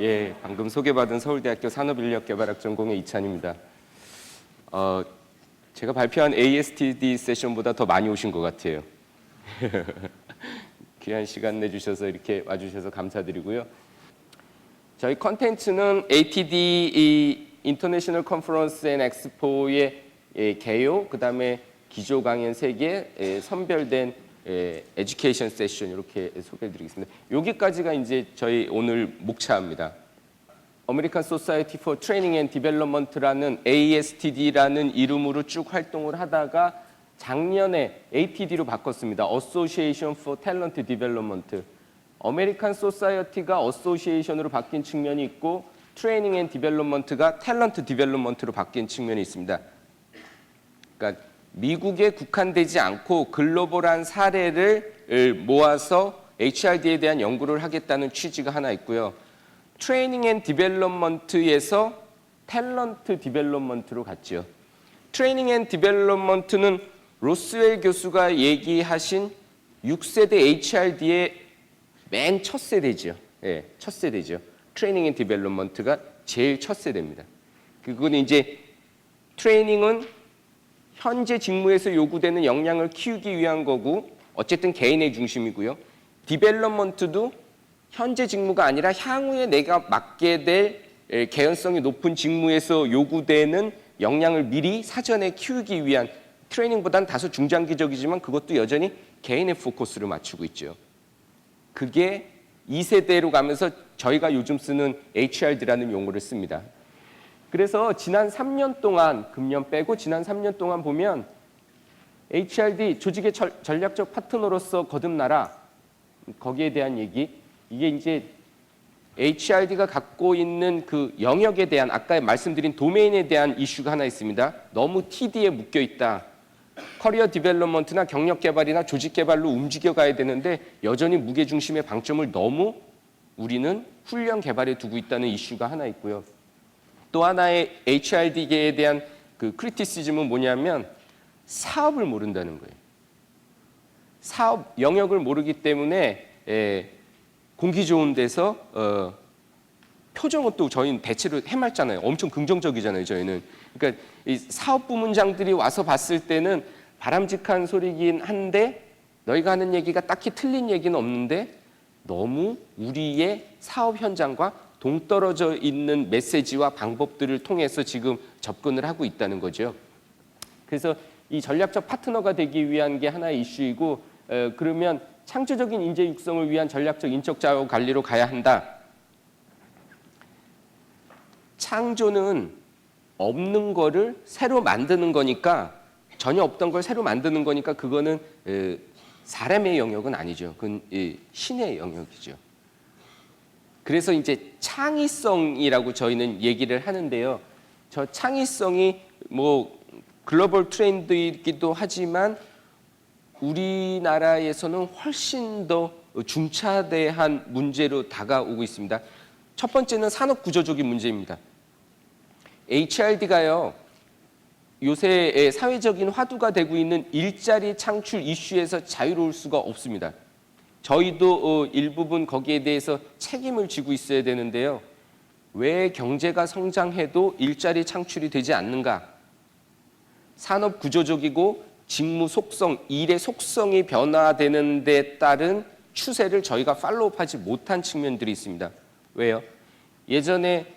예, 방금 소개받은 서울대학교 산업인력개발학 전공의 이찬입니다. 제가 발표한 ASTD 세션보다 더 많이 오신 것 같아요. 귀한 시간 내주셔서 이렇게 와주셔서 감사드리고요. 저희 컨텐츠는 ATD 인터내셔널 컨퍼런스 앤 엑스포의 개요, 그 다음에 기조 강연 3개, 선별된 에듀케이션 세션 이렇게 소개해드리겠습니다. 여기까지가 이제 저희 오늘 목차입니다. American Society for Training and Development라는 ASTD라는 이름으로 쭉 활동을 하다가 작년에 ATD로 바꿨습니다. Association for Talent Development. 아메리칸 소사이어티가 어소시에이션으로 바뀐 측면이 있고 트레이닝 앤 디벨롭먼트가 탤런트 디벨롭먼트로 바뀐 측면이 있습니다. 그러니까 미국에 국한되지 않고 글로벌한 사례를 모아서 HRD에 대한 연구를 하겠다는 취지가 하나 있고요. 트레이닝 앤 디벨롭먼트에서 탤런트 디벨롭먼트로 갔죠. 트레이닝 앤 디벨롭먼트는 로스웰 교수가 얘기하신 6세대 HRD의 맨 첫 세대죠. 예, 첫 세대죠. 트레이닝 앤 디벨롭먼트가 제일 첫 세대입니다. 그거는 이제 트레이닝은 현재 직무에서 요구되는 역량을 키우기 위한 거고 어쨌든 개인의 중심이고요. 디벨롭먼트도 현재 직무가 아니라 향후에 내가 맡게 될 개연성이 높은 직무에서 요구되는 역량을 미리 사전에 키우기 위한 트레이닝보다는 다소 중장기적이지만 그것도 여전히 개인의 포커스를 맞추고 있죠. 그게 2세대로 가면서 저희가 요즘 쓰는 HRD라는 용어를 씁니다. 그래서 지난 3년 동안, 금년 빼고 지난 3년 동안 보면 HRD, 조직의 전략적 파트너로서 거듭나라, 거기에 대한 얘기, 이게 이제 HRD가 갖고 있는 그 영역에 대한, 아까 말씀드린 도메인에 대한 이슈가 하나 있습니다. 너무 TD에 묶여 있다. 커리어 디벨롭먼트나 경력 개발이나 조직 개발로 움직여 가야 되는데 여전히 무게중심의 방점을 너무 우리는 훈련 개발에 두고 있다는 이슈가 하나 있고요. 또 하나의 HRD계에 대한 그 크리티시즘은 뭐냐면 사업을 모른다는 거예요. 사업 영역을 모르기 때문에 공기 좋은 데서 표정은 또 저희는 대체로 해맑잖아요. 엄청 긍정적이잖아요, 저희는. 그러니까 이 사업 부문장들이 와서 봤을 때는 바람직한 소리긴 한데 너희가 하는 얘기가 딱히 틀린 얘기는 없는데 너무 우리의 사업 현장과 동떨어져 있는 메시지와 방법들을 통해서 지금 접근을 하고 있다는 거죠. 그래서 이 전략적 파트너가 되기 위한 게 하나의 이슈이고 그러면 창조적인 인재 육성을 위한 전략적 인적 자원 관리로 가야 한다. 창조는 없는 거를 새로 만드는 거니까 전혀 없던 걸 새로 만드는 거니까 그거는 사람의 영역은 아니죠. 그건 신의 영역이죠. 그래서 이제 창의성이라고 저희는 얘기를 하는데요. 저 창의성이 뭐 글로벌 트렌드이기도 하지만 우리나라에서는 훨씬 더 중차대한 문제로 다가오고 있습니다. 첫 번째는 산업 구조적인 문제입니다. HRD가요, 요새 사회적인 화두가 되고 있는 일자리 창출 이슈에서 자유로울 수가 없습니다. 저희도 일부분 거기에 대해서 책임을 지고 있어야 되는데요. 왜 경제가 성장해도 일자리 창출이 되지 않는가? 산업 구조적이고 직무 속성, 일의 속성이 변화되는 데 따른 추세를 저희가 팔로우하지 못한 측면들이 있습니다. 왜요? 예전에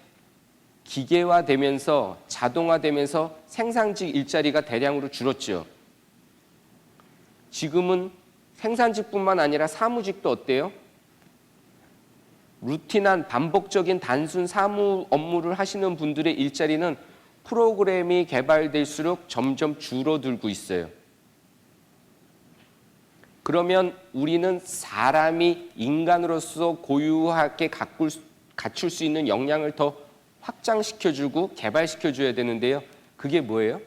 기계화되면서 자동화되면서 생산직 일자리가 대량으로 줄었죠. 지금은 생산직뿐만 아니라 사무직도 어때요? 루틴한 반복적인 단순 사무 업무를 하시는 분들의 일자리는 프로그램이 개발될수록 점점 줄어들고 있어요. 그러면 우리는 사람이 인간으로서 고유하게 갖출 수 있는 역량을 더 확장시켜주고 개발시켜줘야 되는데요. 그게 뭐예요?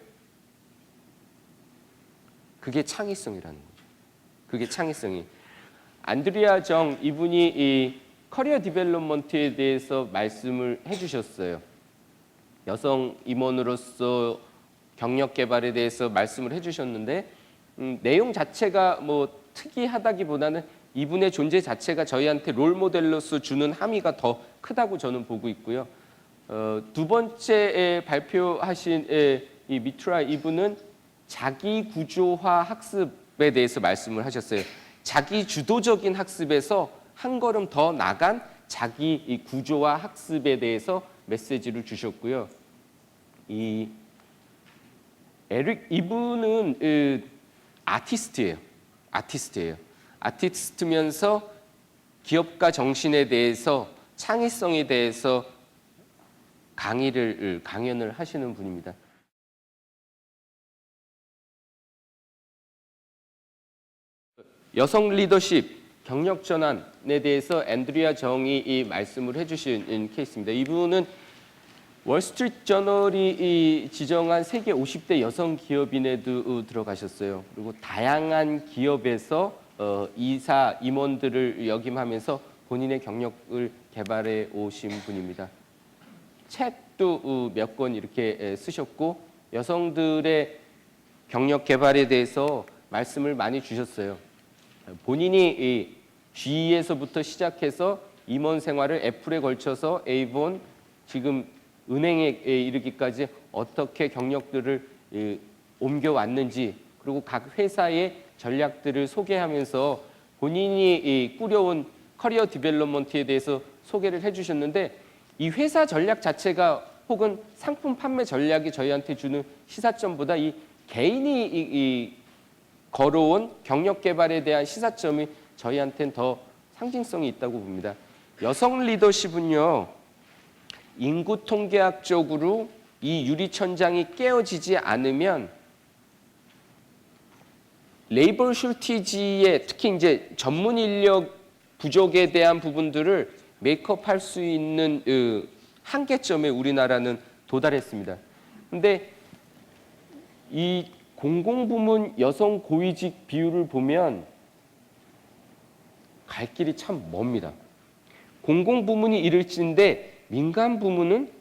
그게 창의성이라는 거죠. 그게 창의성이. 안드리아 정 이분이 이 커리어 디벨롭먼트에 대해서 말씀을 해주셨어요. 여성 임원으로서 경력 개발에 대해서 말씀을 해주셨는데 내용 자체가 뭐 특이하다기보다는 이분의 존재 자체가 저희한테 롤 모델로서 주는 함의가 더 크다고 저는 보고 있고요. 두 번째 발표하신 이 미투라 이분은 자기 구조화 학습에 대해서 말씀을 하셨어요. 자기 주도적인 학습에서 한 걸음 더 나간 자기 이 구조화 학습에 대해서 메시지를 주셨고요. 이 에릭 이분은 아티스트예요. 아티스트면서 기업가 정신에 대해서 창의성에 대해서 강연을 하시는 분입니다. 여성 리더십, 경력 전환에 대해서 앤드리아 정이 말씀을 해주신 케이스입니다. 이분은 월스트리트 저널이 지정한 세계 50대 여성 기업인에도 들어가셨어요. 그리고 다양한 기업에서 이사, 임원들을 역임하면서 본인의 경력을 개발해 오신 분입니다. 책도 몇 권 이렇게 쓰셨고 여성들의 경력 개발에 대해서 말씀을 많이 주셨어요. 본인이 G에서부터 시작해서 임원 생활을 애플에 걸쳐서 에이본, 지금 은행에 이르기까지 어떻게 경력들을 옮겨왔는지, 그리고 각 회사의 전략들을 소개하면서 본인이 꾸려온 커리어 디벨롭먼트에 대해서 소개를 해주셨는데, 이 회사 전략 자체가 혹은 상품 판매 전략이 저희한테 주는 시사점보다 이 개인이 걸어온 경력 개발에 대한 시사점이 저희한테는 더 상징성이 있다고 봅니다. 여성 리더십은요, 인구 통계학적으로 이 유리천장이 깨어지지 않으면 레이버 슈티지에, 특히 이제 전문 인력 부족에 대한 부분들을 메이크업할 수 있는 한계점에 우리나라는 도달했습니다. 근데 이 공공부문 여성 고위직 비율을 보면 갈 길이 참 멉니다. 공공부문이 이를진데 민간 부문은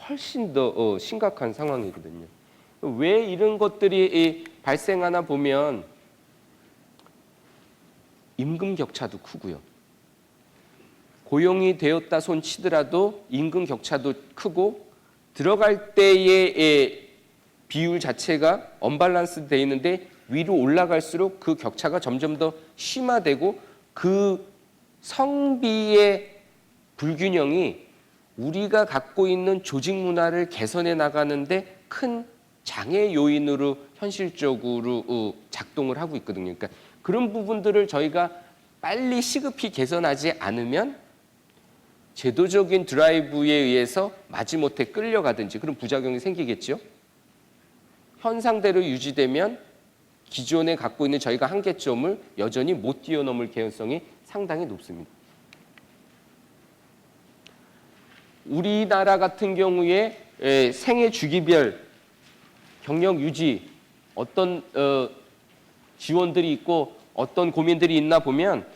훨씬 더 심각한 상황이거든요. 왜 이런 것들이 발생하나 보면 임금 격차도 크고요. 고용이 되었다 손 치더라도 임금 격차도 크고, 들어갈 때의 비율 자체가 언밸런스 되어 있는데 위로 올라갈수록 그 격차가 점점 더 심화되고, 그 성비의 불균형이 우리가 갖고 있는 조직 문화를 개선해 나가는데 큰 장애 요인으로 현실적으로 작동을 하고 있거든요. 그러니까 그런 부분들을 저희가 빨리 시급히 개선하지 않으면 제도적인 드라이브에 의해서 마지못해 끌려가든지 그런 부작용이 생기겠죠. 현상대로 유지되면 기존에 갖고 있는 저희가 한계점을 여전히 못 뛰어넘을 개연성이 상당히 높습니다. 우리나라 같은 경우에 생애 주기별 경력 유지 어떤 지원들이 있고 어떤 고민들이 있나 보면,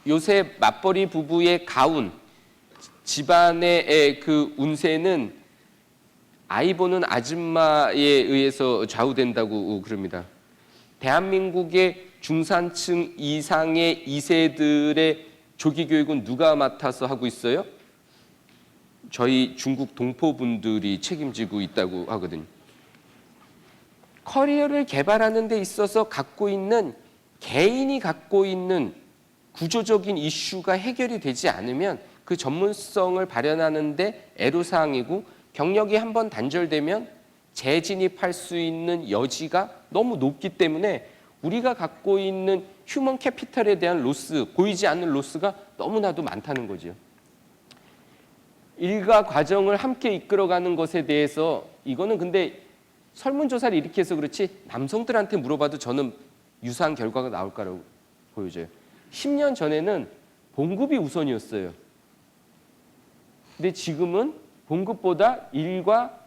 요새 맞벌이 부부의 가운, 집안의 그 운세는 아이 보는 아줌마에 의해서 좌우된다고 그럽니다. 대한민국의 중산층 이상의 2세들의 조기 교육은 누가 맡아서 하고 있어요? 저희 중국 동포분들이 책임지고 있다고 하거든요. 커리어를 개발하는 데 있어서 개인이 갖고 있는 구조적인 이슈가 해결이 되지 않으면 그 전문성을 발현하는 데 애로사항이고, 경력이 한번 단절되면 재진입할 수 있는 여지가 너무 높기 때문에 우리가 갖고 있는 휴먼 캐피탈에 대한 로스, 보이지 않는 로스가 너무나도 많다는 거죠. 일과 과정을 함께 이끌어가는 것에 대해서, 이거는 근데 설문조사를 이렇게 해서 그렇지 남성들한테 물어봐도 저는 유사한 결과가 나올 거라고 보여져요. 10년 전에는 봉급이 우선이었어요. 근데 지금은 봉급보다 일과,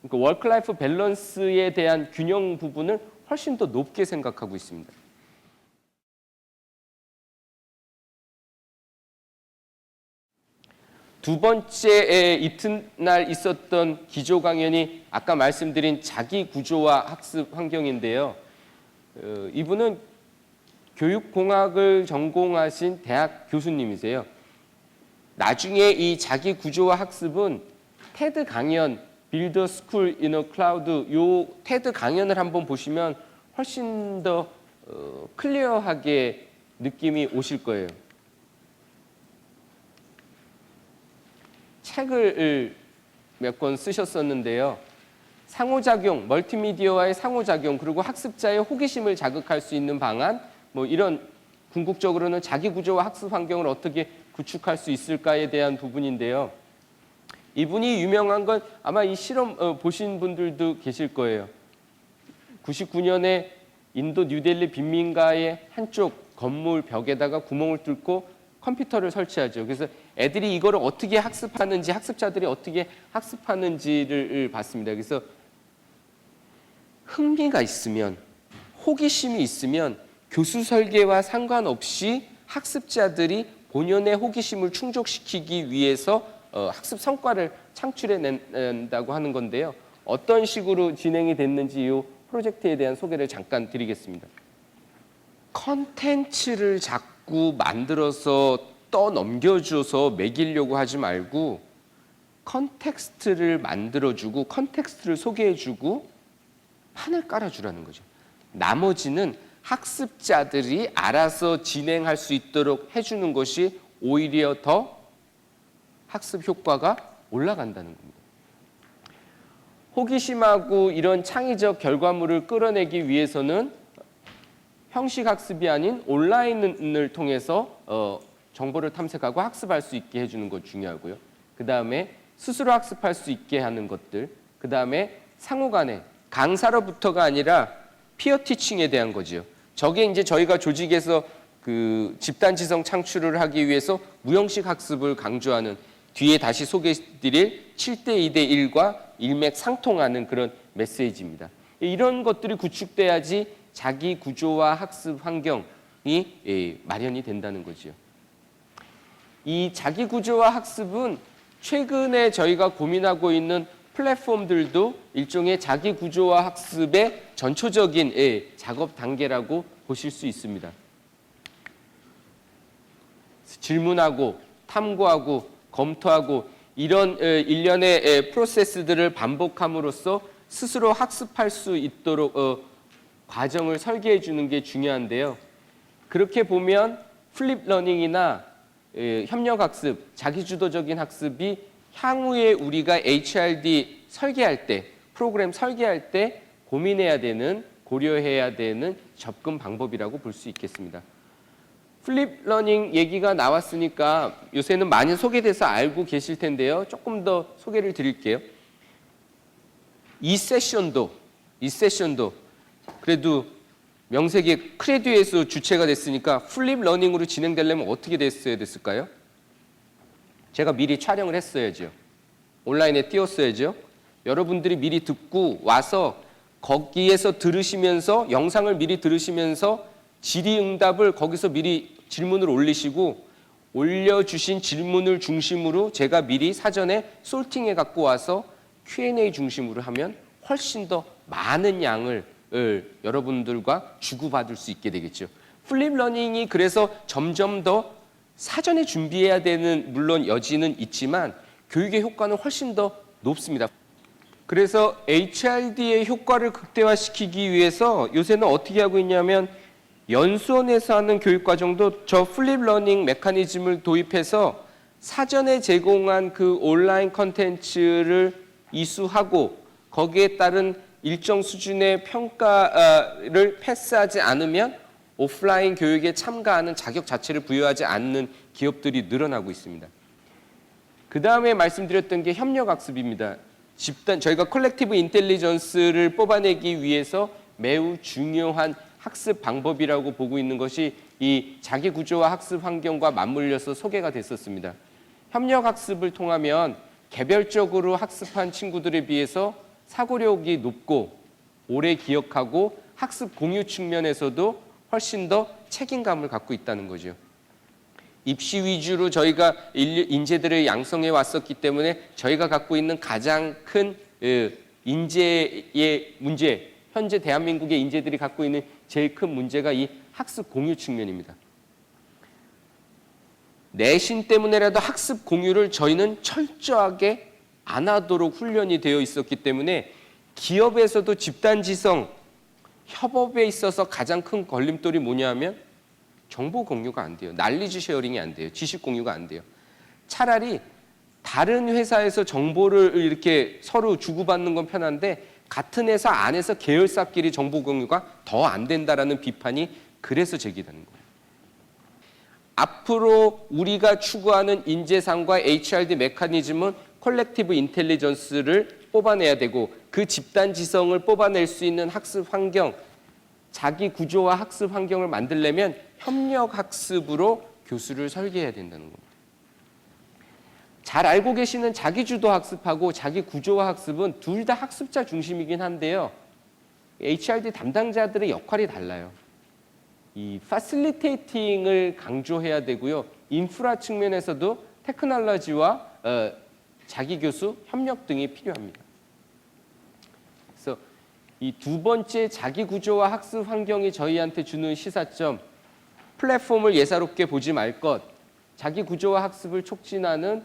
그러니까 워크라이프 밸런스에 대한 균형 부분을 훨씬 더 높게 생각하고 있습니다. 두 번째 이튿날 있었던 기조 강연이 아까 말씀드린 자기 구조화 학습 환경인데요. 이분은 교육공학을 전공하신 대학 교수님이세요. 나중에 이 자기 구조화 학습은 테드 강연, Build a School in a Cloud, 요 테드 강연을 한번 보시면 훨씬 더 클리어하게 느낌이 오실 거예요. 책을 몇 권 쓰셨었는데요. 상호작용, 멀티미디어와의 상호작용, 그리고 학습자의 호기심을 자극할 수 있는 방안, 뭐 이런 궁극적으로는 자기 구조와 학습 환경을 어떻게 구축할 수 있을까에 대한 부분인데요. 이분이 유명한 건 아마 이 실험 보신 분들도 계실 거예요. 99년에 인도 뉴델리 빈민가의 한쪽 건물 벽에다가 구멍을 뚫고 컴퓨터를 설치하죠. 그래서 애들이 이거를 어떻게 학습하는지, 학습자들이 어떻게 학습하는지를 봤습니다. 그래서 흥미가 있으면, 호기심이 있으면 교수 설계와 상관없이 학습자들이 본연의 호기심을 충족시키기 위해서 학습 성과를 창출해낸다고 하는 건데요. 어떤 식으로 진행이 됐는지 이 프로젝트에 대한 소개를 잠깐 드리겠습니다. 컨텐츠를 자꾸 만들어서 떠넘겨줘서 매기려고 하지 말고 컨텍스트를 만들어주고 컨텍스트를 소개해주고 판을 깔아주라는 거죠. 나머지는 학습자들이 알아서 진행할 수 있도록 해주는 것이 오히려 더 학습 효과가 올라간다는 겁니다. 호기심하고 이런 창의적 결과물을 끌어내기 위해서는 형식 학습이 아닌 온라인을 통해서 정보를 탐색하고 학습할 수 있게 해주는 것 중요하고요. 그 다음에 스스로 학습할 수 있게 하는 것들, 그 다음에 상호 간에 강사로부터가 아니라 피어 티칭에 대한 거지요. 저게 이제 저희가 조직에서 그 집단 지성 창출을 하기 위해서 무형식 학습을 강조하는, 뒤에 다시 소개해드릴 7대 2대 1과 일맥상통하는 그런 메시지입니다. 이런 것들이 구축돼야지 자기 구조와 학습 환경이 마련이 된다는 거죠. 이 자기 구조와 학습은 최근에 저희가 고민하고 있는 플랫폼들도 일종의 자기 구조와 학습의 전초적인 작업 단계라고 보실 수 있습니다. 질문하고 탐구하고 검토하고 이런 일련의 프로세스들을 반복함으로써 스스로 학습할 수 있도록 과정을 설계해 주는 게 중요한데요. 그렇게 보면 플립 러닝이나 협력학습, 자기주도적인 학습이 향후에 우리가 HRD 설계할 때, 프로그램 설계할 때 고민해야 되는, 고려해야 되는 접근 방법이라고 볼 수 있겠습니다. 플립 러닝 얘기가 나왔으니까 요새는 많이 소개돼서 알고 계실 텐데요. 조금 더 소개를 드릴게요. 이 세션도 그래도 명색이 크레듀에서 주체가 됐으니까 플립 러닝으로 진행되려면 어떻게 됐을까요? 제가 미리 촬영을 했어야죠. 온라인에 띄웠어야죠. 여러분들이 미리 듣고 와서 거기에서 들으시면서, 영상을 미리 들으시면서 질의응답을 거기서 미리 질문을 올리시고, 올려주신 질문을 중심으로 제가 미리 사전에 솔팅해 갖고 와서 Q&A 중심으로 하면 훨씬 더 많은 양을 여러분들과 주고받을 수 있게 되겠죠. 플립 러닝이 그래서 점점 더 사전에 준비해야 되는, 물론 여지는 있지만 교육의 효과는 훨씬 더 높습니다. 그래서 HRD의 효과를 극대화시키기 위해서 요새는 어떻게 하고 있냐면 연수원에서 하는 교육과정도 저 플립 러닝 메커니즘을 도입해서 사전에 제공한 그 온라인 컨텐츠를 이수하고 거기에 따른 일정 수준의 평가를 패스하지 않으면 오프라인 교육에 참가하는 자격 자체를 부여하지 않는 기업들이 늘어나고 있습니다. 그 다음에 말씀드렸던 게 협력학습입니다. 저희가 컬렉티브 인텔리전스를 뽑아내기 위해서 매우 중요한 학습 방법이라고 보고 있는 것이 이 자기 구조와 학습 환경과 맞물려서 소개가 됐었습니다. 협력학습을 통하면 개별적으로 학습한 친구들에 비해서 사고력이 높고 오래 기억하고 학습 공유 측면에서도 훨씬 더 책임감을 갖고 있다는 거죠. 입시 위주로 저희가 인재들을 양성해 왔었기 때문에 저희가 갖고 있는 가장 큰 인재의 문제, 현재 대한민국의 인재들이 갖고 있는 제일 큰 문제가 이 학습 공유 측면입니다. 내신 때문에라도 학습 공유를 저희는 철저하게 안 하도록 훈련이 되어 있었기 때문에 기업에서도 집단지성, 협업에 있어서 가장 큰 걸림돌이 뭐냐면 정보 공유가 안 돼요. 날리지 쉐어링이 안 돼요. 지식 공유가 안 돼요. 차라리 다른 회사에서 정보를 이렇게 서로 주고받는 건 편한데 같은 회사 안에서 계열사끼리 정보 공유가 더 안 된다라는 비판이 그래서 제기되는 거예요. 앞으로 우리가 추구하는 인재상과 HRD 메커니즘은 콜렉티브 인텔리전스를 뽑아내야 되고 그 집단 지성을 뽑아낼 수 있는 학습 환경, 자기 구조화 학습 환경을 만들려면 협력 학습으로 교수를 설계해야 된다는 겁니다. 잘 알고 계시는 자기주도 학습하고 자기 구조화 학습은 둘 다 학습자 중심이긴 한데요. HRD 담당자들의 역할이 달라요. 이 파실리테이팅을 강조해야 되고요. 인프라 측면에서도 테크놀로지와 자기 교수 협력 등이 필요합니다. 그래서 이 두 번째 자기 구조와 학습 환경이 저희한테 주는 시사점, 플랫폼을 예사롭게 보지 말 것, 자기 구조와 학습을 촉진하는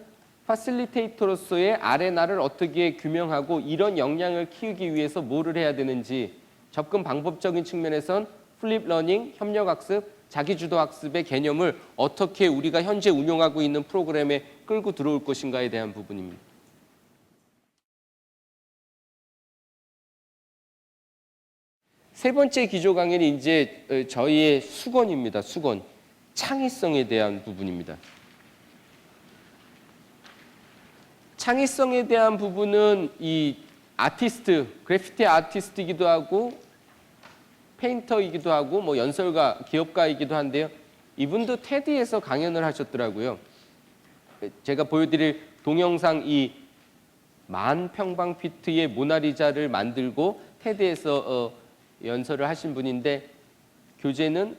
파실리테이터로서의 아레나를 어떻게 규명하고 이런 역량을 키우기 위해서 뭐를 해야 되는지, 접근 방법적인 측면에선 플립 러닝, 협력 학습, 자기주도 학습의 개념을 어떻게 우리가 현재 운용하고 있는 프로그램에 끌고 들어올 것인가에 대한 부분입니다. 세 번째 기조 강의는 이제 저희의 수건입니다. 수건. 창의성에 대한 부분입니다. 창의성에 대한 부분은 이 아티스트, 그래피티 아티스트이기도 하고 페인터이기도 하고 뭐 연설가, 기업가이기도 한데요. 이분도 테디에서 강연을 하셨더라고요. 제가 보여드릴 동영상 이 10,000평방피트의 모나리자를 만들고 테디에서 연설을 하신 분인데 교재는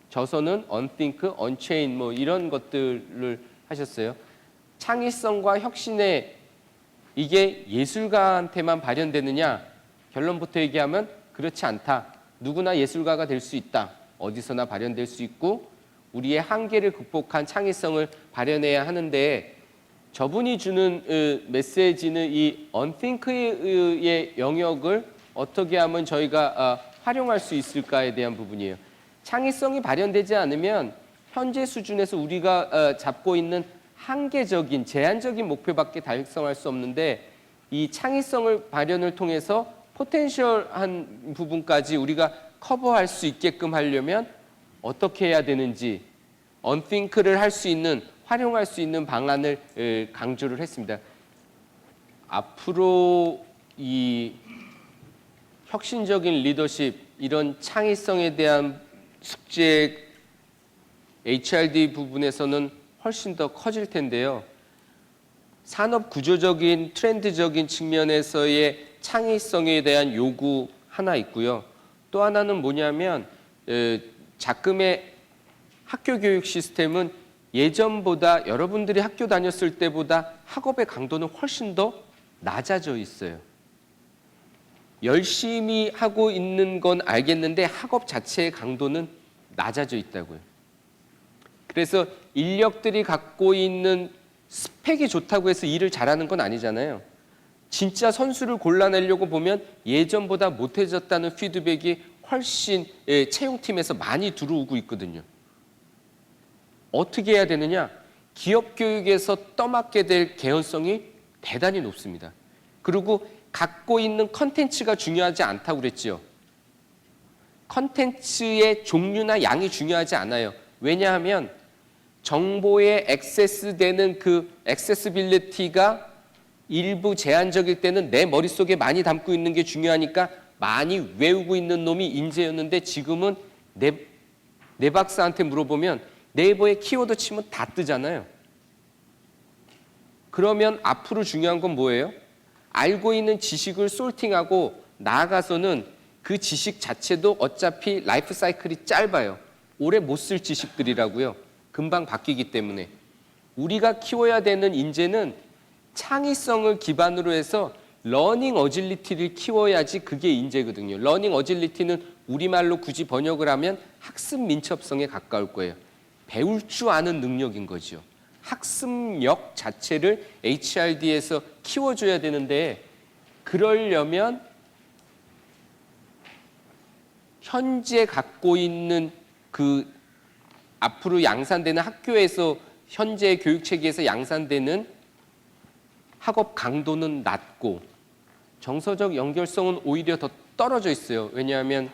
저서는 Unthink, Unchain 뭐 이런 것들을 하셨어요. 창의성과 혁신에 이게 예술가한테만 발현되느냐? 결론부터 얘기하면 그렇지 않다. 누구나 예술가가 될 수 있다. 어디서나 발현될 수 있고 우리의 한계를 극복한 창의성을 발현해야 하는데 저분이 주는 메시지는 이 Unthink의 영역을 어떻게 하면 저희가 활용할 수 있을까에 대한 부분이에요. 창의성이 발현되지 않으면 현재 수준에서 우리가 잡고 있는 한계적인, 제한적인 목표밖에 달성할 수 없는데 이 창의성을 발현을 통해서 포텐셜한 부분까지 우리가 커버할 수 있게끔 하려면 어떻게 해야 되는지 Unthink를 할 수 있는, 활용할 수 있는 방안을 강조를 했습니다. 앞으로 이 혁신적인 리더십, 이런 창의성에 대한 숙제 HRD 부분에서는 훨씬 더 커질 텐데요. 산업 구조적인 트렌드적인 측면에서의 창의성에 대한 요구 하나 있고요. 또 하나는 뭐냐면 작금의 학교 교육 시스템은 예전보다 여러분들이 학교 다녔을 때보다 학업의 강도는 훨씬 더 낮아져 있어요. 열심히 하고 있는 건 알겠는데 학업 자체의 강도는 낮아져 있다고요. 그래서 인력들이 갖고 있는 스펙이 좋다고 해서 일을 잘하는 건 아니잖아요. 진짜 선수를 골라내려고 보면 예전보다 못해졌다는 피드백이 훨씬 채용팀에서 많이 들어오고 있거든요. 어떻게 해야 되느냐? 기업 교육에서 떠맡게 될 개연성이 대단히 높습니다. 그리고 갖고 있는 컨텐츠가 중요하지 않다고 그랬죠. 컨텐츠의 종류나 양이 중요하지 않아요. 왜냐하면 정보에 액세스되는 그 액세시빌리티가 일부 제한적일 때는 내 머릿속에 많이 담고 있는 게 중요하니까 많이 외우고 있는 놈이 인재였는데 지금은 내 박사한테 물어보면 네이버에 키워드 치면 다 뜨잖아요. 그러면 앞으로 중요한 건 뭐예요? 알고 있는 지식을 솔팅하고 나아가서는 그 지식 자체도 어차피 라이프 사이클이 짧아요. 오래 못 쓸 지식들이라고요. 금방 바뀌기 때문에. 우리가 키워야 되는 인재는 창의성을 기반으로 해서 러닝 어질리티를 키워야지 그게 인재거든요. 러닝 어질리티는 우리말로 굳이 번역을 하면 학습 민첩성에 가까울 거예요. 배울 줄 아는 능력인 거죠. 학습력 자체를 HRD에서 키워줘야 되는데 그러려면 현재 갖고 있는 그 앞으로 양산되는 학교에서 현재 교육 체계에서 양산되는 학업 강도는 낮고 정서적 연결성은 오히려 더 떨어져 있어요. 왜냐하면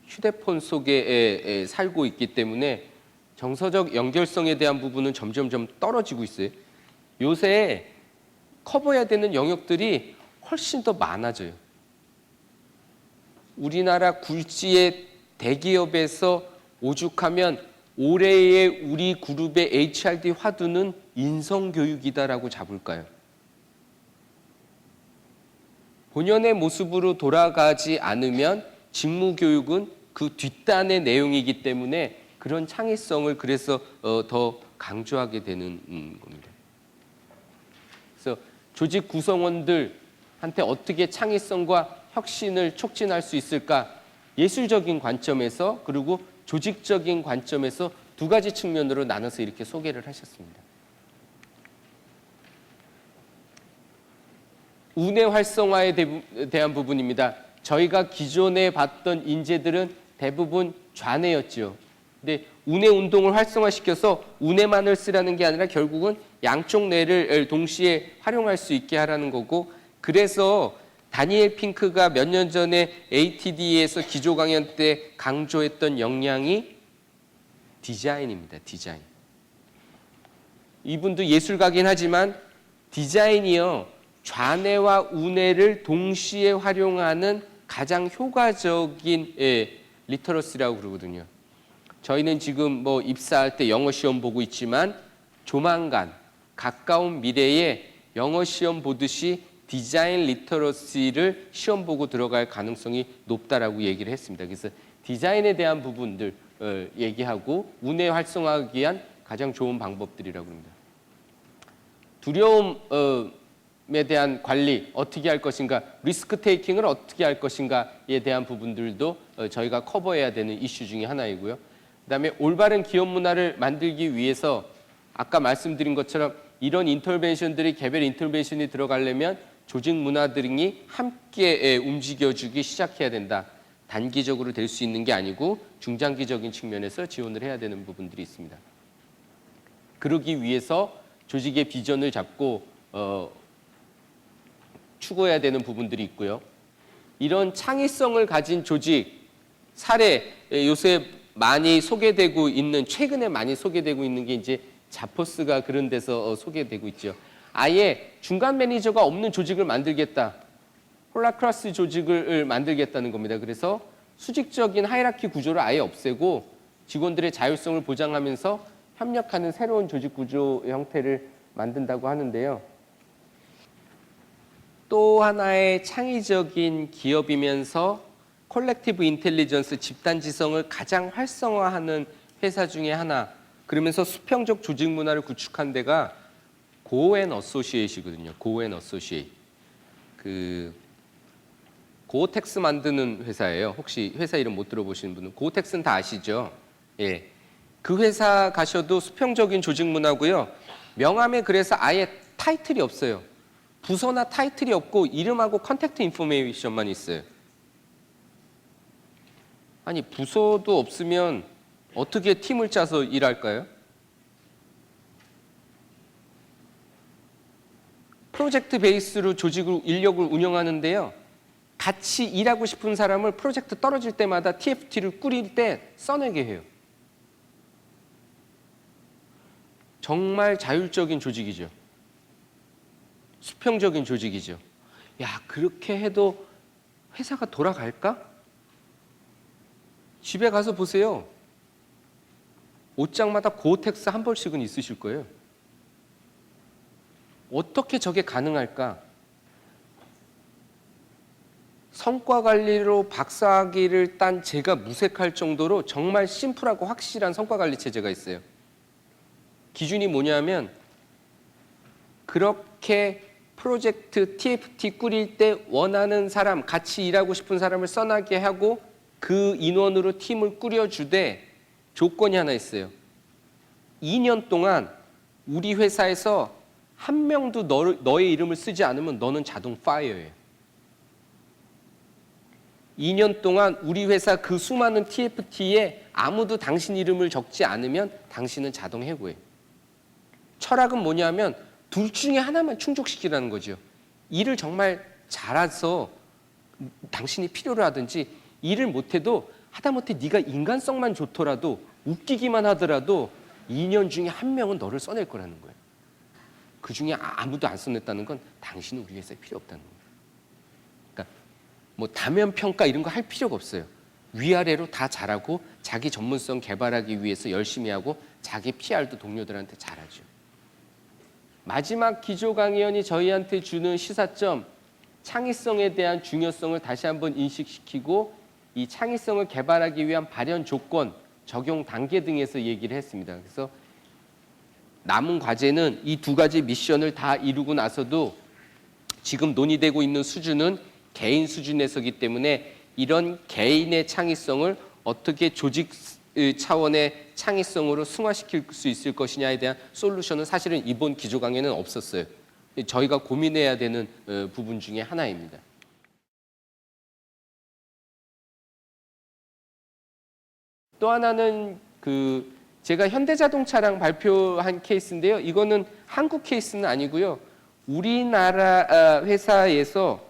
휴대폰 속에 살고 있기 때문에 정서적 연결성에 대한 부분은 점점 떨어지고 있어요. 요새 커버해야 되는 영역들이 훨씬 더 많아져요. 우리나라 굴지의 대기업에서 오죽하면 올해의 우리 그룹의 HRD 화두는 인성교육이다라고 잡을까요? 본연의 모습으로 돌아가지 않으면 직무교육은 그 뒷단의 내용이기 때문에 그런 창의성을 그래서 더 강조하게 되는 겁니다. 그래서 조직 구성원들한테 어떻게 창의성과 혁신을 촉진할 수 있을까? 예술적인 관점에서 그리고 조직적인 관점에서 두 가지 측면으로 나눠서 이렇게 소개를 하셨습니다. 운의 활성화에 대한 부분입니다. 저희가 기존에 봤던 인재들은 대부분 좌뇌였죠. 근데 운의 운동을 활성화시켜서 운의만을 쓰라는 게 아니라 결국은 양쪽 뇌를 동시에 활용할 수 있게 하라는 거고, 그래서 다니엘 핑크가 몇 년 전에 ATD에서 기조 강연 때 강조했던 역량이 디자인입니다. 디자인. 이분도 예술가긴 하지만 디자인이요, 좌뇌와 우뇌를 동시에 활용하는 가장 효과적인 리터러시라고 그러거든요. 저희는 지금 뭐 입사할 때 영어 시험 보고 있지만 조만간 가까운 미래에 영어 시험 보듯이 디자인 리터러시를 시험 보고 들어갈 가능성이 높다라고 얘기를 했습니다. 그래서 디자인에 대한 부분들 얘기하고 운에 활성화하기 위한 가장 좋은 방법들이라고 합니다. 두려움에 대한 관리 어떻게 할 것인가, 리스크 테이킹을 어떻게 할 것인가에 대한 부분들도 저희가 커버해야 되는 이슈 중에 하나이고요. 그다음에 올바른 기업 문화를 만들기 위해서 아까 말씀드린 것처럼 이런 인터벤션들이 개별 인터벤션이 들어가려면 조직 문화 등이 함께 움직여주기 시작해야 된다. 단기적으로 될 수 있는 게 아니고 중장기적인 측면에서 지원을 해야 되는 부분들이 있습니다. 그러기 위해서 조직의 비전을 잡고 추구해야 되는 부분들이 있고요. 이런 창의성을 가진 조직 사례, 요새 많이 소개되고 있는, 최근에 많이 소개되고 있는 게 이제 자포스가 그런 데서 소개되고 있죠. 아예 중간 매니저가 없는 조직을 만들겠다. 홀라크라스 조직을 만들겠다는 겁니다. 그래서 수직적인 하이라키 구조를 아예 없애고 직원들의 자율성을 보장하면서 협력하는 새로운 조직 구조 형태를 만든다고 하는데요. 또 하나의 창의적인 기업이면서 콜렉티브 인텔리전스, 집단지성을 가장 활성화하는 회사 중에 하나, 그러면서 수평적 조직 문화를 구축한 데가 고앤어소시에이트거든요. 고앤어소시에이트. 고어텍스 만드는 회사예요. 혹시 회사 이름 못 들어보시는 분은 고어텍스는 다 아시죠? 예. 그 회사 가셔도 수평적인 조직 문화고요. 명함에 그래서 아예 타이틀이 없어요. 부서나 타이틀이 없고 이름하고 컨택트 인포메이션만 있어요. 아니, 부서도 없으면 어떻게 팀을 짜서 일할까요? 프로젝트 베이스로 조직을, 인력을 운영하는데요. 같이 일하고 싶은 사람을 프로젝트 떨어질 때마다 TFT를 꾸릴 때 써내게 해요. 정말 자율적인 조직이죠. 수평적인 조직이죠. 야, 그렇게 해도 회사가 돌아갈까? 집에 가서 보세요. 옷장마다 고어텍스 한 벌씩은 있으실 거예요. 어떻게 저게 가능할까? 성과 관리로 박사학위를 딴 제가 무색할 정도로 정말 심플하고 확실한 성과 관리 체제가 있어요. 기준이 뭐냐면 그렇게 프로젝트 TFT 꾸릴 때 원하는 사람, 같이 일하고 싶은 사람을 써나게 하고 그 인원으로 팀을 꾸려주되 조건이 하나 있어요. 2년 동안 우리 회사에서 한 명도 너의 이름을 쓰지 않으면 너는 자동 파이어예요. 2년 동안 우리 회사 그 수많은 TFT에 아무도 당신 이름을 적지 않으면 당신은 자동 해고예요. 철학은 뭐냐면 둘 중에 하나만 충족시키라는 거죠. 일을 정말 잘해서 당신이 필요로 하든지 일을 못해도 하다못해 네가 인간성만 좋더라도 웃기기만 하더라도 2년 중에 한 명은 너를 써낼 거라는 거예요. 그 중에 아무도 안 써냈다는 건 당신은 우리 회사에 필요 없다는 거예요. 그러니까 뭐 다면 평가 이런 거 할 필요가 없어요. 위아래로 다 잘하고 자기 전문성 개발하기 위해서 열심히 하고 자기 PR도 동료들한테 잘하죠. 마지막 기조 강의원이 저희한테 주는 시사점, 창의성에 대한 중요성을 다시 한번 인식시키고 이 창의성을 개발하기 위한 발현 조건, 적용 단계 등에서 얘기를 했습니다. 그래서 남은 과제는 이 두 가지 미션을 다 이루고 나서도 지금 논의되고 있는 수준은 개인 수준에서기 때문에 이런 개인의 창의성을 어떻게 조직 차원의 창의성으로 승화시킬 수 있을 것이냐에 대한 솔루션은 사실은 이번 기조 강의는 없었어요. 저희가 고민해야 되는 부분 중에 하나입니다. 또 하나는 제가 현대자동차랑 발표한 케이스인데요. 이거는 한국 케이스는 아니고요. 우리나라 회사에서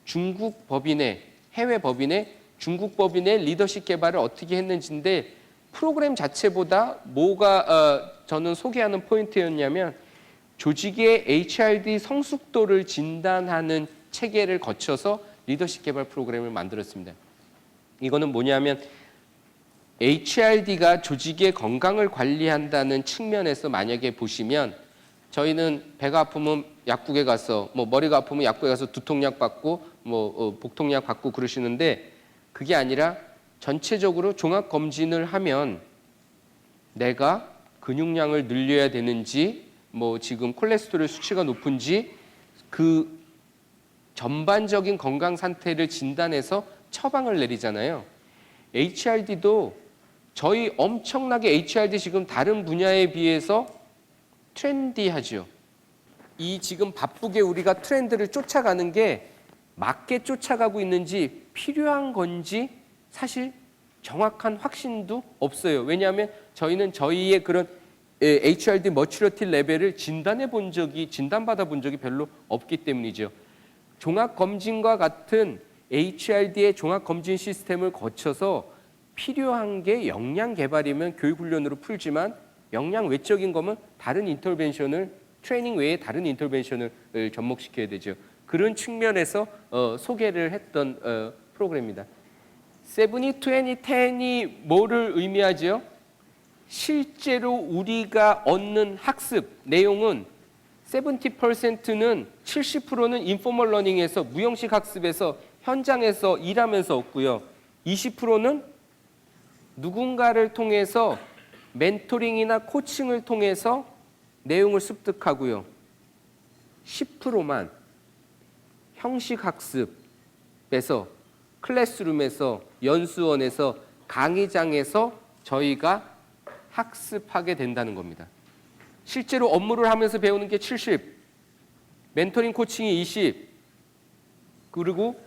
중국 법인의 해외 법인의 중국 법인의 리더십 개발을 어떻게 했는지인데 프로그램 자체보다 뭐가 저는 소개하는 포인트였냐면 조직의 HRD 성숙도를 진단하는 체계를 거쳐서 리더십 개발 프로그램을 만들었습니다. 이거는 뭐냐면 HRD가 조직의 건강을 관리한다는 측면에서 만약에 보시면 저희는 배가 아프면 약국에 가서 뭐 머리가 아프면 약국에 가서 두통약 받고 뭐 복통약 받고 그러시는데 그게 아니라 전체적으로 종합 검진을 하면 내가 근육량을 늘려야 되는지 뭐 지금 콜레스테롤 수치가 높은지 그 전반적인 건강 상태를 진단해서 처방을 내리잖아요. HRD도 저희 엄청나게 HRD 지금 다른 분야에 비해서 트렌디하죠. 이 지금 바쁘게 우리가 트렌드를 쫓아가는 게 맞게 쫓아가고 있는지 필요한 건지 사실 정확한 확신도 없어요. 왜냐하면 저희는 저희의 그런 HRD 머추리티 레벨을 진단받아 본 적이 별로 없기 때문이죠. 종합검진과 같은 HRD의 종합검진 시스템을 거쳐서 필요한 게 역량 개발이면 교육훈련으로 풀지만 역량 외적인 거면 다른 인터벤션을 트레이닝 외에 다른 인터벤션을 접목시켜야 되죠. 그런 측면에서 소개를 했던 프로그램입니다. 70, 20, 10이 뭐를 의미하죠? 실제로 우리가 얻는 학습 내용은 70%는 70%는 인포멀 러닝에서 무형식 학습에서 현장에서 일하면서 얻고요. 20%는 누군가를 통해서 멘토링이나 코칭을 통해서 내용을 습득하고요. 10%만 형식 학습에서 클래스룸에서 연수원에서 강의장에서 저희가 학습하게 된다는 겁니다. 실제로 업무를 하면서 배우는 게 70, 멘토링 코칭이 20, 그리고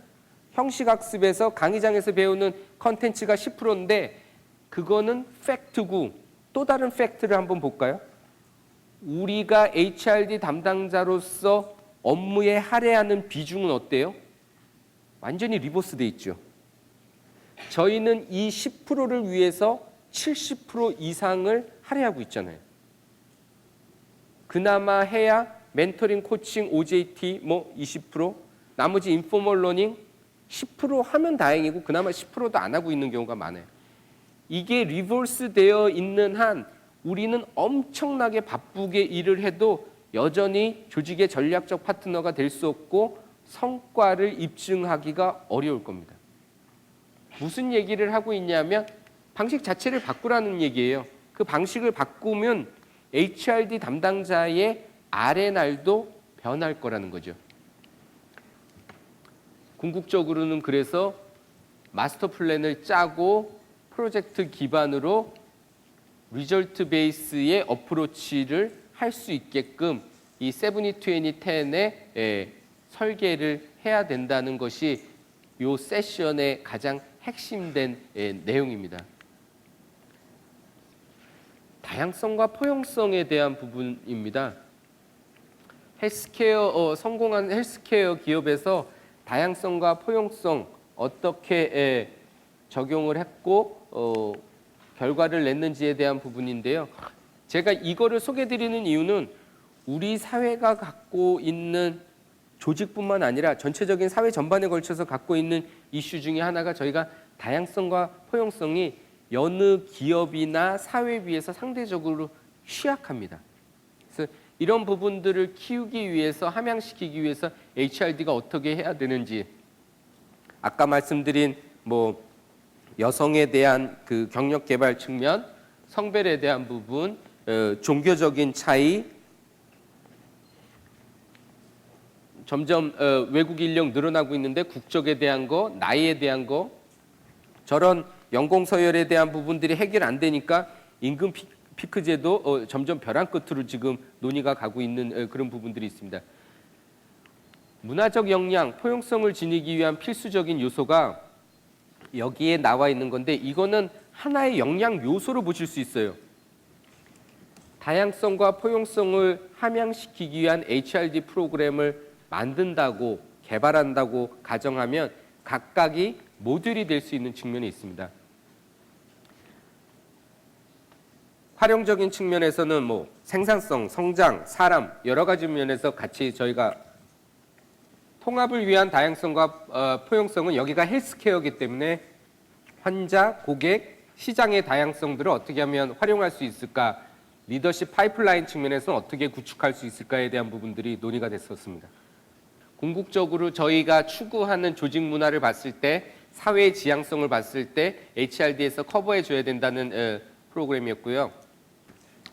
형식 학습에서 강의장에서 배우는 컨텐츠가 10%인데 그거는 팩트고 또 다른 팩트를 한번 볼까요? 우리가 HRD 담당자로서 업무에 할애하는 비중은 어때요? 완전히 리버스 돼 있죠. 저희는 이 10%를 위해서 70% 이상을 할애하고 있잖아요. 그나마 해야 멘토링, 코칭, OJT 뭐 20%, 나머지 인포멀 러닝 10% 하면 다행이고 그나마 10%도 안 하고 있는 경우가 많아요. 이게 리버스 되어 있는 한 우리는 엄청나게 바쁘게 일을 해도 여전히 조직의 전략적 파트너가 될 수 없고 성과를 입증하기가 어려울 겁니다. 무슨 얘기를 하고 있냐면 방식 자체를 바꾸라는 얘기예요. 그 방식을 바꾸면 HRD 담당자의 R&R도 변할 거라는 거죠. 궁극적으로는 그래서 마스터 플랜을 짜고 프로젝트 기반으로 리절트 베이스의 어프로치를 할 수 있게끔 이 70-20-10의 설계를 해야 된다는 것이 이 세션의 가장 핵심된 내용입니다. 다양성과 포용성에 대한 부분입니다. 헬스케어 성공한 헬스케어 기업에서 다양성과 포용성 어떻게 적용을 했고 결과를 냈는지에 대한 부분인데요. 제가 이거를 소개드리는 이유는 우리 사회가 갖고 있는 조직뿐만 아니라 전체적인 사회 전반에 걸쳐서 갖고 있는 이슈 중에 하나가 저희가 다양성과 포용성이 여느 기업이나 사회에 비해서 상대적으로 취약합니다. 그래서 이런 부분들을 키우기 위해서 함양시키기 위해서 HRD가 어떻게 해야 되는지 아까 말씀드린 뭐 여성에 대한 그 경력 개발 측면, 성별에 대한 부분, 종교적인 차이, 점점 외국 인력 늘어나고 있는데 국적에 대한 거, 나이에 대한 거, 저런 연공 서열에 대한 부분들이 해결 안 되니까 임금 피크제도 점점 벼랑 끝으로 지금 논의가 가고 있는 그런 부분들이 있습니다. 문화적 역량, 포용성을 지니기 위한 필수적인 요소가 여기에 나와 있는 건데 이거는 하나의 역량 요소로 보실 수 있어요. 다양성과 포용성을 함양시키기 위한 HRD 프로그램을 만든다고 개발한다고 가정하면 각각이 모듈이 될 수 있는 측면이 있습니다. 활용적인 측면에서는 뭐 생산성, 성장, 사람 여러 가지 면에서 같이 저희가 통합을 위한 다양성과 포용성은 여기가 헬스케어이기 때문에 환자, 고객, 시장의 다양성들을 어떻게 하면 활용할 수 있을까, 리더십 파이프라인 측면에서 어떻게 구축할 수 있을까에 대한 부분들이 논의가 됐었습니다. 궁극적으로 저희가 추구하는 조직 문화를 봤을 때, 사회의 지향성을 봤을 때 HRD에서 커버해 줘야 된다는 프로그램이었고요.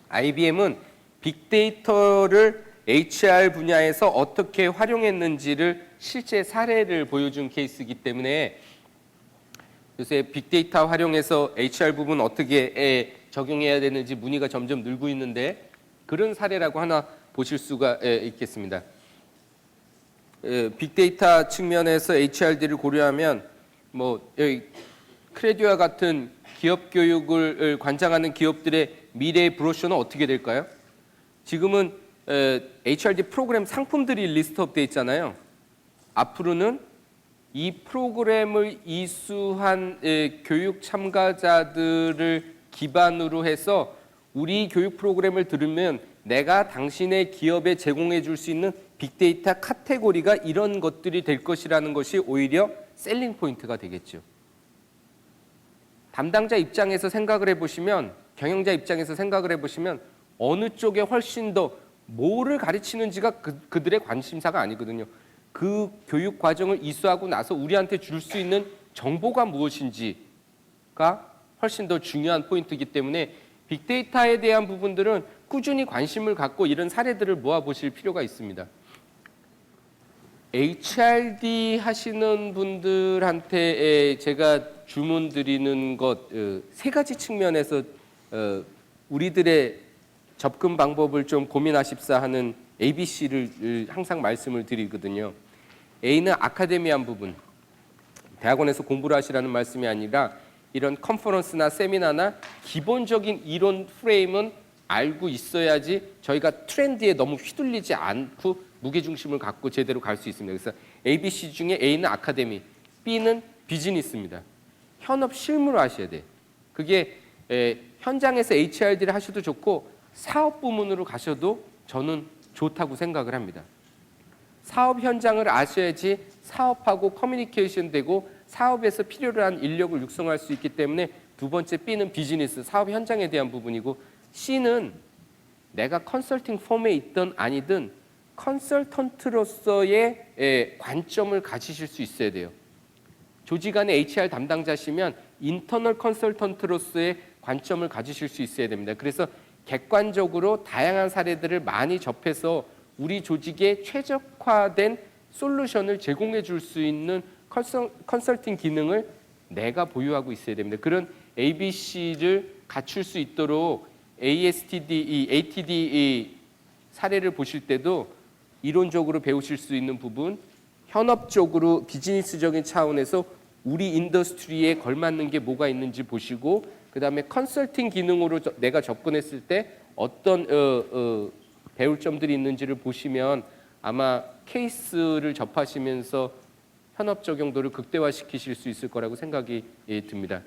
IBM은 빅데이터를 HR 분야에서 어떻게 활용했는지를 실제 사례를 보여준 케이스이기 때문에 요새 빅데이터 활용해서 HR 부분 어떻게 적용해야 되는지 문의가 점점 늘고 있는데 그런 사례라고 하나 보실 수가 있겠습니다. 빅데이터 측면에서 HRD를 고려하면 뭐 크레디와 같은 기업 교육을 관장하는 기업들의 미래의 브로셔는 어떻게 될까요? 지금은 HRD 프로그램 상품들이 리스트업 돼 있잖아요. 앞으로는 이 프로그램을 이수한 교육 참가자들을 기반으로 해서 우리 교육 프로그램을 들으면 내가 당신의 기업에 제공해 줄 수 있는 빅데이터 카테고리가 이런 것들이 될 것이라는 것이 오히려 셀링 포인트가 되겠죠. 담당자 입장에서 생각을 해보시면, 경영자 입장에서 생각을 해보시면 어느 쪽에 훨씬 더 뭐를 가르치는지가 그들의 관심사가 아니거든요. 그 교육 과정을 이수하고 나서 우리한테 줄 수 있는 정보가 무엇인지가 훨씬 더 중요한 포인트이기 때문에 빅데이터에 대한 부분들은 꾸준히 관심을 갖고 이런 사례들을 모아보실 필요가 있습니다. HRD 하시는 분들한테 제가 주문 드리는 것 세 가지 측면에서 우리들의 접근 방법을 좀 고민하십사 하는 ABC를 항상 말씀을 드리거든요. A는 아카데미한 부분, 대학원에서 공부를 하시라는 말씀이 아니라 이런 컨퍼런스나 세미나나 기본적인 이론 프레임은 알고 있어야지 저희가 트렌드에 너무 휘둘리지 않고 무게중심을 갖고 제대로 갈 수 있습니다. 그래서 ABC 중에 A는 아카데미, B는 비즈니스입니다. 현업 실무를 하셔야 돼. 그게 현장에서 HRD를 하셔도 좋고 사업 부문으로 가셔도 저는 좋다고 생각을 합니다. 사업 현장을 아셔야지 사업하고 커뮤니케이션 되고 사업에서 필요로 한 인력을 육성할 수 있기 때문에 두 번째 B는 비즈니스, 사업 현장에 대한 부분이고 C는 내가 컨설팅 펌에 있든 아니든 컨설턴트로서의 관점을 가지실 수 있어야 돼요. 조직 안에 HR 담당자시면 인터널 컨설턴트로서의 관점을 가지실 수 있어야 됩니다. 그래서 객관적으로 다양한 사례들을 많이 접해서 우리 조직에 최적화된 솔루션을 제공해 줄 수 있는 컨설팅 기능을 내가 보유하고 있어야 됩니다. 그런 ABC를 갖출 수 있도록 ATD 사례를 보실 때도 이론적으로 배우실 수 있는 부분, 현업적으로 비즈니스적인 차원에서 우리 인더스트리에 걸맞는 게 뭐가 있는지 보시고, 그다음에 컨설팅 기능으로 내가 접근했을 때 어떤 배울 점들이 있는지를 보시면 아마 케이스를 접하시면서 현업 적용도를 극대화시키실 수 있을 거라고 생각이 듭니다.